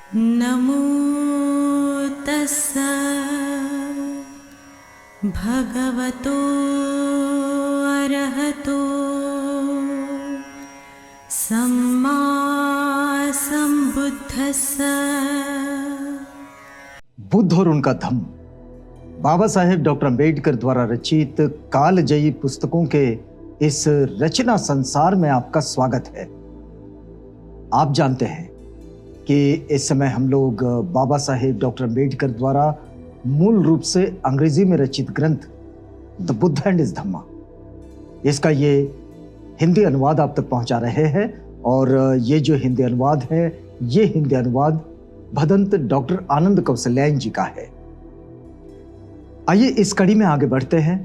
नमो तस्सा भगवतो अरहतो सम्मा संबुद्धस्सा। बुद्ध और उनका धम्म बाबा साहेब डॉक्टर अम्बेडकर द्वारा रचित कालजयी पुस्तकों के इस रचना संसार में आपका स्वागत है। आप जानते हैं कि इस समय हम लोग बाबा साहेब डॉक्टर अम्बेडकर द्वारा मूल रूप से अंग्रेजी में रचित ग्रंथ द बुद्ध एंड हिज धम्मा, इसका ये हिंदी अनुवाद आप तक पहुंचा रहे हैं। और ये जो हिंदी अनुवाद है, ये हिंदी अनुवाद भदंत डॉक्टर आनंद कौशल्यायन जी का है। आइए इस कड़ी में आगे बढ़ते हैं।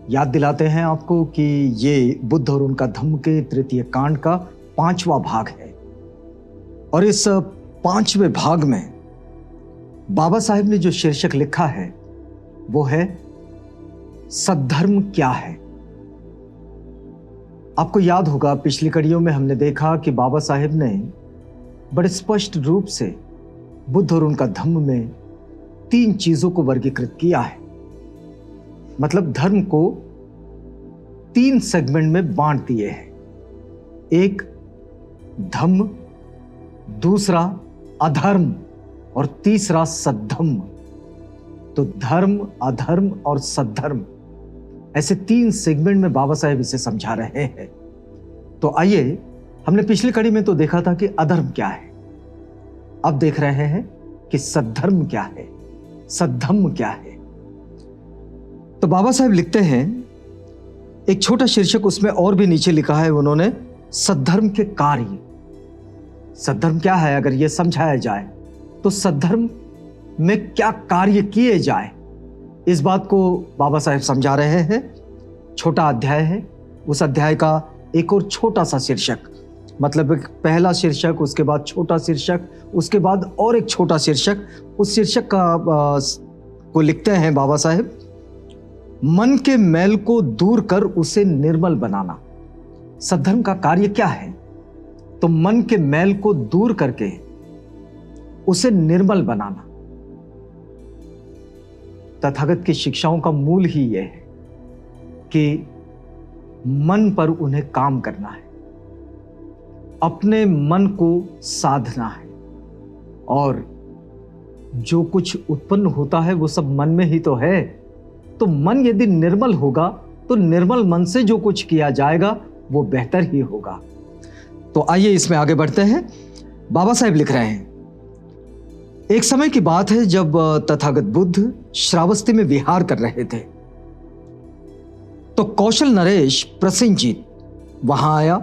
याद दिलाते हैं आपको कि ये बुद्ध और उनका धम्म के तृतीय कांड का 5वां भाग है। और इस 5वें भाग में बाबा साहेब ने जो शीर्षक लिखा है वो है सद्धर्म क्या है। आपको याद होगा पिछली कड़ियों में हमने देखा कि बाबा साहेब ने बड़े स्पष्ट रूप से बुद्ध और उनका धम्म में 3 चीजों को वर्गीकृत किया है। मतलब धर्म को 3 सेगमेंट में बांट दिए हैं। एक धम्म, दूसरा अधर्म और तीसरा सद्धम्म। तो धर्म, अधर्म और सद्धर्म, ऐसे 3 सेगमेंट में बाबा साहेब इसे समझा रहे हैं। तो आइए, हमने पिछली कड़ी में तो देखा था कि अधर्म क्या है, अब देख रहे हैं कि सद्धर्म क्या है, सद्धम्म क्या है। तो बाबा साहेब लिखते हैं, एक छोटा शीर्षक उसमें और भी नीचे लिखा है उन्होंने, सद्धर्म के कार्य। सद्धर्म क्या है अगर यह समझाया जाए तो सद्धर्म में क्या कार्य किए जाए, इस बात को बाबा साहेब समझा रहे हैं। छोटा अध्याय है, उस अध्याय का एक और छोटा सा शीर्षक, मतलब एक पहला शीर्षक, उसके बाद छोटा शीर्षक, उसके बाद और एक छोटा शीर्षक। उस शीर्षक को लिखते हैं बाबा साहेब, मन के मैल को दूर कर उसे निर्मल बनाना। सद्धर्म का कार्य क्या है? तो मन के मैल को दूर करके उसे निर्मल बनाना। तथागत की शिक्षाओं का मूल ही यह है कि मन पर उन्हें काम करना है, अपने मन को साधना है, और जो कुछ उत्पन्न होता है वो सब मन में ही तो है। तो मन यदि निर्मल होगा तो निर्मल मन से जो कुछ किया जाएगा वो बेहतर ही होगा। तो आइए इसमें आगे बढ़ते हैं। बाबा साहेब लिख रहे हैं, एक समय की बात है जब तथागत बुद्ध श्रावस्ती में विहार कर रहे थे, तो कौशल नरेश प्रसेनजीत वहां आया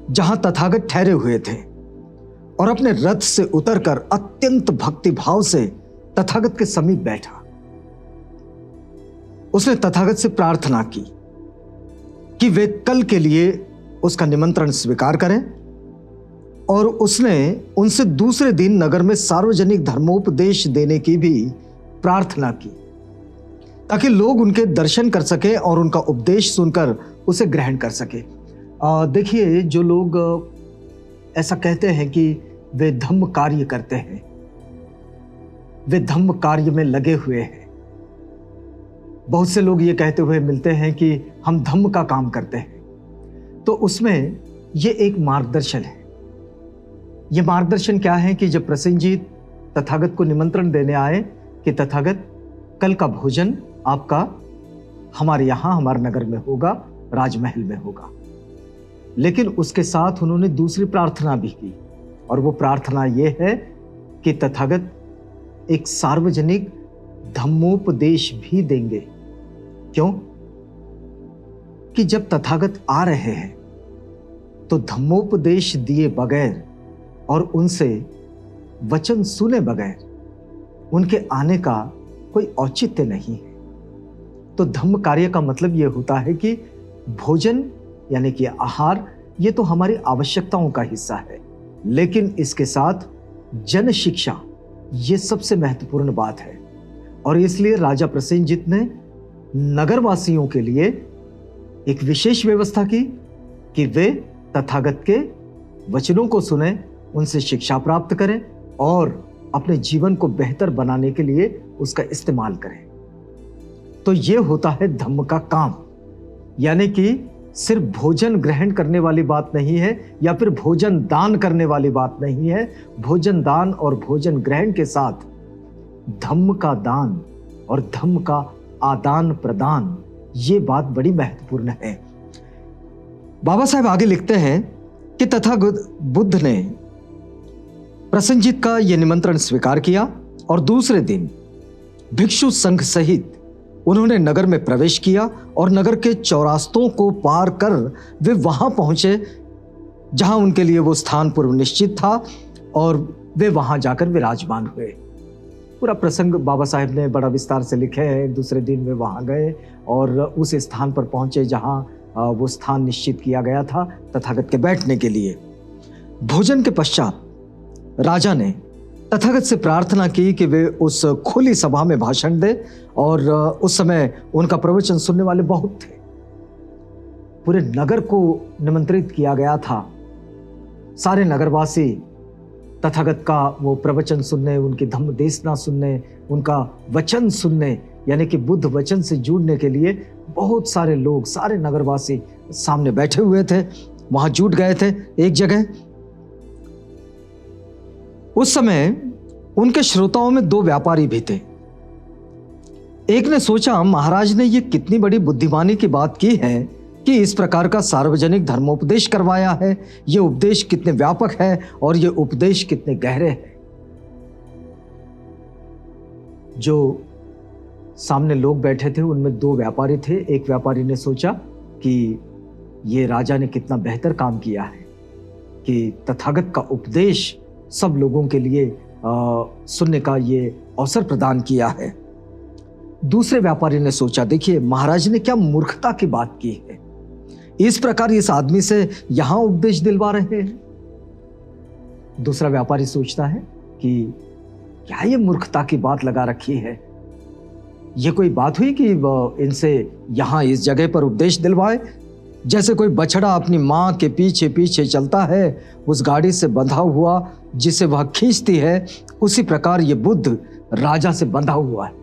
जहां तथागत ठहरे हुए थे, और अपने रथ से उतरकर अत्यंत भक्तिभाव से तथागत के समीप बैठा। उसने तथागत से प्रार्थना की कि वे कल के लिए उसका निमंत्रण स्वीकार करें, और उसने उनसे दूसरे दिन नगर में सार्वजनिक धर्मोपदेश देने की भी प्रार्थना की, ताकि लोग उनके दर्शन कर सके और उनका उपदेश सुनकर उसे ग्रहण कर सके। देखिए, जो लोग ऐसा कहते हैं कि वे धम्म कार्य करते हैं, वे धम्म कार्य में लगे हुए हैं, बहुत से लोग ये कहते हुए मिलते हैं कि हम धम्म का काम करते हैं, तो उसमें ये एक मार्गदर्शन है। ये मार्गदर्शन क्या है कि जब प्रसेनजीत तथागत को निमंत्रण देने आए कि तथागत कल का भोजन आपका हमारे यहाँ, हमारे नगर में होगा, राजमहल में होगा, लेकिन उसके साथ उन्होंने दूसरी प्रार्थना भी की, और वो प्रार्थना ये है कि तथागत एक सार्वजनिक धम्मोपदेश भी देंगे। क्यों? कि जब तथागत आ रहे हैं तो धम्मोपदेश दिए बगैर और उनसे वचन सुने बगैर उनके आने का कोई औचित्य नहीं है। तो धम्म कार्य का मतलब यह होता है कि भोजन यानी कि आहार, ये तो हमारी आवश्यकताओं का हिस्सा है, लेकिन इसके साथ जन शिक्षा ये सबसे महत्वपूर्ण बात है। और इसलिए राजा प्रसेनजीत ने नगरवासियों के लिए एक विशेष व्यवस्था की कि वे तथागत के वचनों को सुने, उनसे शिक्षा प्राप्त करें और अपने जीवन को बेहतर बनाने के लिए उसका इस्तेमाल करें। तो ये होता है धम्म का काम। यानी कि सिर्फ भोजन ग्रहण करने वाली बात नहीं है या फिर भोजन दान करने वाली बात नहीं है। भोजन दान और भोजन ग्रहण के साथ धम्म का दान और धम्म का आदान प्रदान, ये बात बड़ी महत्वपूर्ण है। बाबा साहेब आगे लिखते हैं कि तथागत बुद्ध ने प्रसन्नजीत का यह निमंत्रण स्वीकार किया और दूसरे दिन भिक्षु संघ सहित उन्होंने नगर में प्रवेश किया और नगर के चौरास्तों को पार कर वे वहां पहुंचे जहां उनके लिए वो स्थान पूर्व निश्चित था और वे वहां जाकर विराजमान हुए। पूरा प्रसंग बाबा साहेब ने बड़ा विस्तार से लिखे है। दूसरे दिन वे वहां गए और उस स्थान पर पहुंचे जहां वो स्थान निश्चित किया गया था तथागत के बैठने के लिए। भोजन के पश्चात राजा ने तथागत से प्रार्थना की कि वे उस खुली सभा में भाषण दे और उस समय उनका प्रवचन सुनने वाले बहुत थे। पूरे नगर को निमंत्रित किया गया था। सारे नगरवासी तथागत का वो प्रवचन सुनने, उनकी धम्म देशना सुनने, उनका वचन सुनने, यानी कि बुद्ध वचन से जुड़ने के लिए बहुत सारे लोग, सारे नगरवासी सामने बैठे हुए थे, वहां जुट गए थे एक जगह। उस समय उनके श्रोताओं में दो व्यापारी भी थे। एक ने सोचा, महाराज ने ये कितनी बड़ी बुद्धिमानी की बात की है कि इस प्रकार का सार्वजनिक धर्मोपदेश करवाया है। ये उपदेश कितने व्यापक है और ये उपदेश कितने गहरे हैं। जो सामने लोग बैठे थे उनमें दो व्यापारी थे। एक व्यापारी ने सोचा कि ये राजा ने कितना बेहतर काम किया है कि तथागत का उपदेश सब लोगों के लिए सुनने का ये अवसर प्रदान किया है। दूसरे व्यापारी ने सोचा, देखिए महाराज ने क्या मूर्खता की बात की है, इस प्रकार इस आदमी से यहां उपदेश दिलवा रहे हैं। दूसरा व्यापारी सोचता है कि क्या ये मूर्खता की बात लगा रखी है, ये कोई बात हुई कि इनसे यहां इस जगह पर उपदेश दिलवाए। जैसे कोई बछड़ा अपनी मां के पीछे पीछे चलता है उस गाड़ी से बंधा हुआ जिसे वह खींचती है, उसी प्रकार ये बुद्ध राजा से बंधा हुआ है।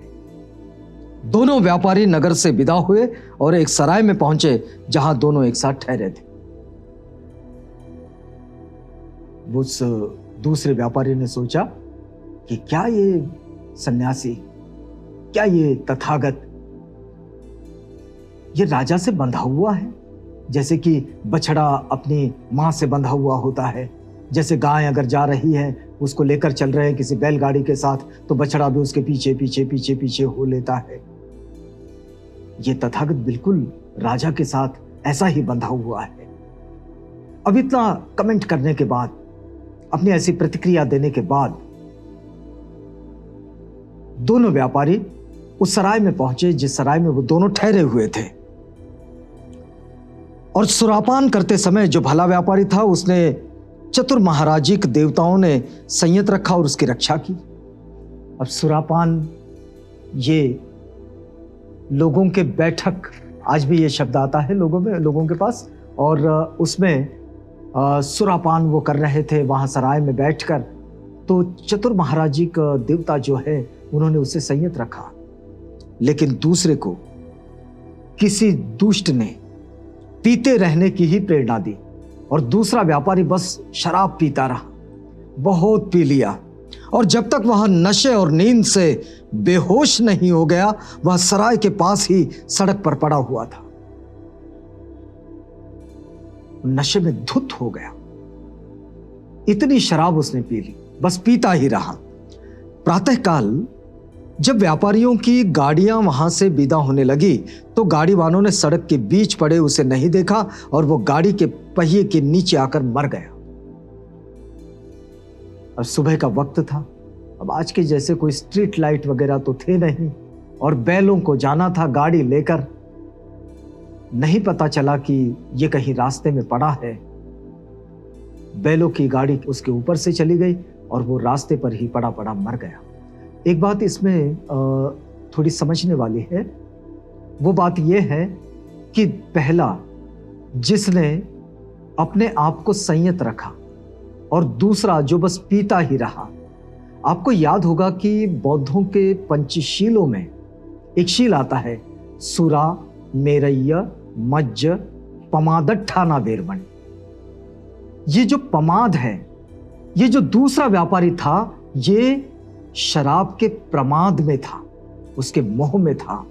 दोनों व्यापारी नगर से विदा हुए और एक सराय में पहुंचे जहां दोनों एक साथ ठहरे थे। उस दूसरे व्यापारी ने सोचा कि क्या ये सन्यासी, क्या ये तथागत ये राजा से बंधा हुआ है, जैसे कि बछड़ा अपनी मां से बंधा हुआ होता है। जैसे गाय अगर जा रही है, उसको लेकर चल रहे हैं किसी बैलगाड़ी के साथ, तो बछड़ा भी उसके पीछे पीछे पीछे पीछे हो लेता है। ये तथागत बिल्कुल राजा के साथ ऐसा ही बंधा हुआ है। अब इतना कमेंट करने के बाद, अपनी ऐसी प्रतिक्रिया देने के बाद, दोनों व्यापारी उस सराय में पहुंचे जिस सराय में वो दोनों ठहरे हुए थे। और सुरापान करते समय जो भला व्यापारी था उसने चतुर महाराजिक देवताओं ने संयत रखा और उसकी रक्षा की। अब सुरापान ये लोगों के बैठक, आज भी ये शब्द आता है लोगों के पास, और उसमें सुरापान वो कर रहे थे वहां सराय में बैठकर। तो चतुर महाराजिक देवता जो है उन्होंने उसे संयत रखा, लेकिन दूसरे को किसी दुष्ट ने पीते रहने की ही प्रेरणा दी और दूसरा व्यापारी बस शराब पीता रहा, बहुत पी लिया, और जब तक वह नशे और नींद से बेहोश नहीं हो गया वह सराय के पास ही सड़क पर पड़ा हुआ था। नशे में धुत हो गया, इतनी शराब उसने पी ली, बस पीता ही रहा। प्रातःकाल जब व्यापारियों की गाड़ियां वहां से विदा होने लगी तो गाड़ी वालों ने सड़क के बीच पड़े उसे नहीं देखा और वो गाड़ी के पहिए के नीचे आकर मर गया। अब सुबह का वक्त था, अब आज के जैसे कोई स्ट्रीट लाइट वगैरह तो थे नहीं, और बैलों को जाना था गाड़ी लेकर। नहीं पता चला कि ये कहीं रास्ते में पड़ा है। बैलों की गाड़ी उसके ऊपर से चली गई और वो रास्ते पर ही पड़ा पड़ा मर गया। एक बात इसमें थोड़ी समझने वाली है, वो बात यह है कि पहला जिसने अपने आप को संयत रखा और दूसरा जो बस पीता ही रहा। आपको याद होगा कि बौद्धों के पंचशीलों में एक शील आता है, सुरा मेरय्य मज्ज पमादट्ठाना वेरमणि। ये जो पमाद है, ये जो दूसरा व्यापारी था, ये शराब के प्रमाद में था, उसके मोह में था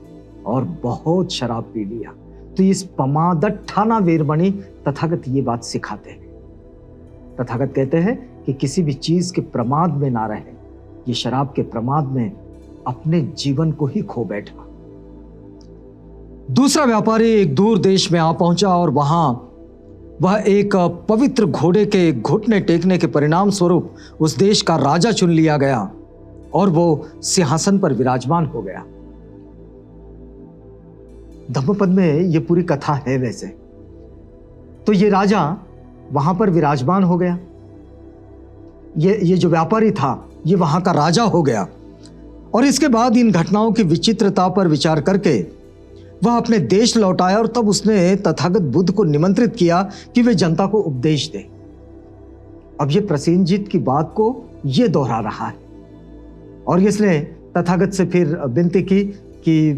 और बहुत शराब पी लिया। तो इस पमादट्ठाना वेरमणि तथागत ये बात सिखाते हैं। तथागत कहते हैं कि किसी भी चीज के प्रमाद में ना रहे। ये शराब के प्रमाद में अपने जीवन को ही खो बैठा। दूसरा व्यापारी एक दूर देश में आ पहुंचा और वहां वह एक पवित्र घोड़े के घुटने टेकने के परिणाम स्वरूप उस देश का राजा चुन लिया गया और वो सिंहासन पर विराजमान हो गया। धम्मपद में ये पूरी कथा है। वैसे तो ये राजा वहां पर विराजमान हो गया, ये जो व्यापारी था ये वहां का राजा हो गया। और इसके बाद इन घटनाओं की विचित्रता पर विचार करके वह अपने देश लौट आया और तब उसने तथागत बुद्ध को निमंत्रित किया कि वे जनता को उपदेश दें। अब ये प्रसेनजीत की बात को ये दोहरा रहा है और इसने तथागत से फिर विनती की कि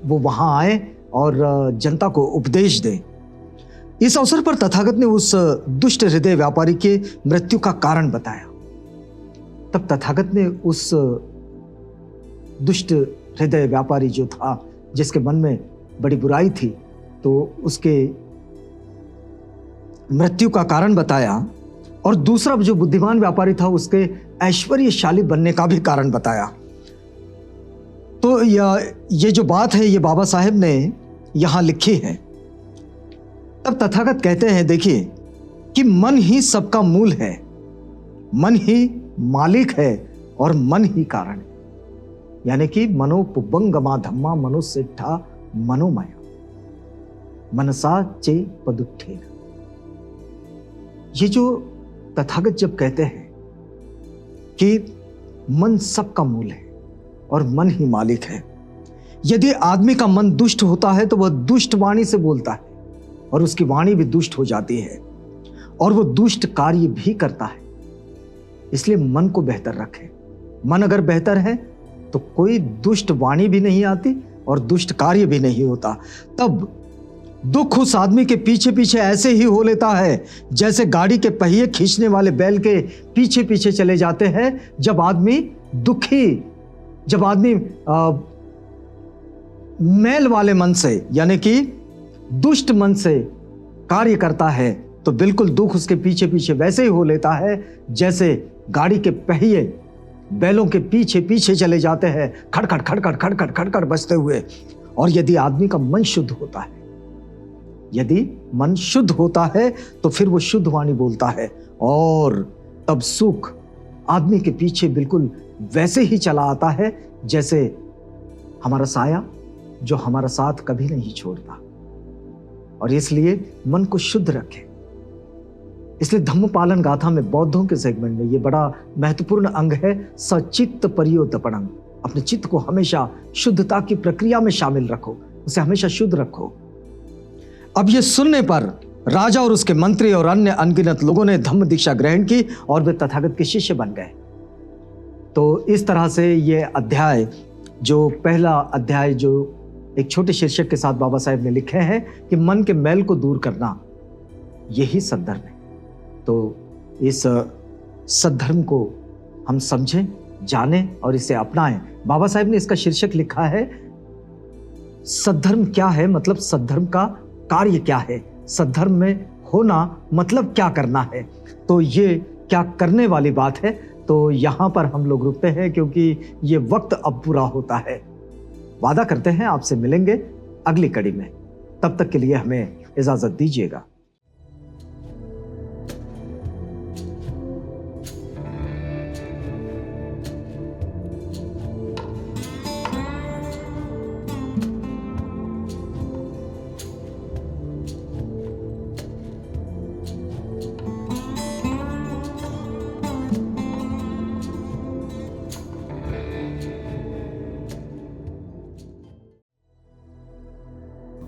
वो वहां आए और जनता को उपदेश दें। इस अवसर पर तथागत ने उस दुष्ट हृदय व्यापारी के मृत्यु का कारण बताया। तब तथागत ने उस दुष्ट हृदय व्यापारी जो था, जिसके मन में बड़ी बुराई थी, तो उसके मृत्यु का कारण बताया और दूसरा जो बुद्धिमान व्यापारी था उसके ऐश्वर्यशाली बनने का भी कारण बताया। तो ये जो बात है ये बाबा साहेब ने यहां लिखी है। तब तथागत कहते हैं, देखिए कि मन ही सबका मूल है, मन ही मालिक है और मन ही कारण है। यानी कि मनोपुबंगमा धम्मा मनुसिद्धा मनोमय मनसा चे पदुत्थेन। ये जो तथागत जब कहते हैं कि मन सबका मूल है और मन ही मालिक है, यदि आदमी का मन दुष्ट होता है तो वह दुष्ट वाणी से बोलता है और उसकी वाणी भी दुष्ट हो जाती है और वो दुष्ट कार्य भी करता है। इसलिए मन को बेहतर रखें। मन अगर बेहतर है तो कोई दुष्ट वाणी भी नहीं आती और दुष्ट कार्य भी नहीं होता। तब दुख उस आदमी के पीछे पीछे ऐसे ही हो लेता है जैसे गाड़ी के पहिए खींचने वाले बैल के पीछे पीछे चले जाते हैं। जब आदमी दुखी, जब आदमी मैल वाले मन से यानी कि दुष्ट मन से कार्य करता है तो बिल्कुल दुख उसके पीछे पीछे वैसे ही हो लेता है जैसे गाड़ी के पहिए बैलों के पीछे पीछे चले जाते हैं, खड़खड़ खड़खड़ खड़खड़ खड़खड़ बजते हुए। और यदि आदमी का मन शुद्ध होता है, यदि मन शुद्ध होता है तो फिर वो शुद्ध वाणी बोलता है और तब सुख आदमी के पीछे बिल्कुल वैसे ही चला आता है जैसे हमारा साया जो हमारा साथ कभी नहीं छोड़ता। और इसलिए मन को शुद्ध रखें। इसलिए धम्म पालन गाथा में बौद्धों के सेगमेंट में ये बड़ा महत्वपूर्ण अंग है, सचित्त परियोदपणं। अपने चित्त को हमेशा शुद्धता की प्रक्रिया में शामिल रखो, उसे हमेशा शुद्ध रखो। अब ये सुनने पर राजा और उसके मंत्री और अन्य अनगिनत लोगों ने धम्म दीक्षा ग्रहण की और वे तथागत के शिष्य बन गए। तो इस तरह से ये अध्याय, जो पहला अध्याय जो एक छोटे शीर्षक के साथ बाबा साहेब ने लिखे हैं कि मन के मैल को दूर करना, यही सद्धर्म है। तो इस सद्धर्म को हम समझें, जानें और इसे अपनाएं। बाबा साहेब ने इसका शीर्षक लिखा है सद्धर्म क्या है, मतलब सद्धर्म का कार्य क्या है, सद्धर्म में होना मतलब क्या करना है। तो ये क्या करने वाली बात है। तो यहां पर हम लोग रुकते हैं क्योंकि ये वक्त अब पूरा होता है। वादा करते हैं आपसे मिलेंगे अगली कड़ी में। तब तक के लिए हमें इजाजत दीजिएगा।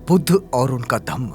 बुद्ध और उनका धम्म।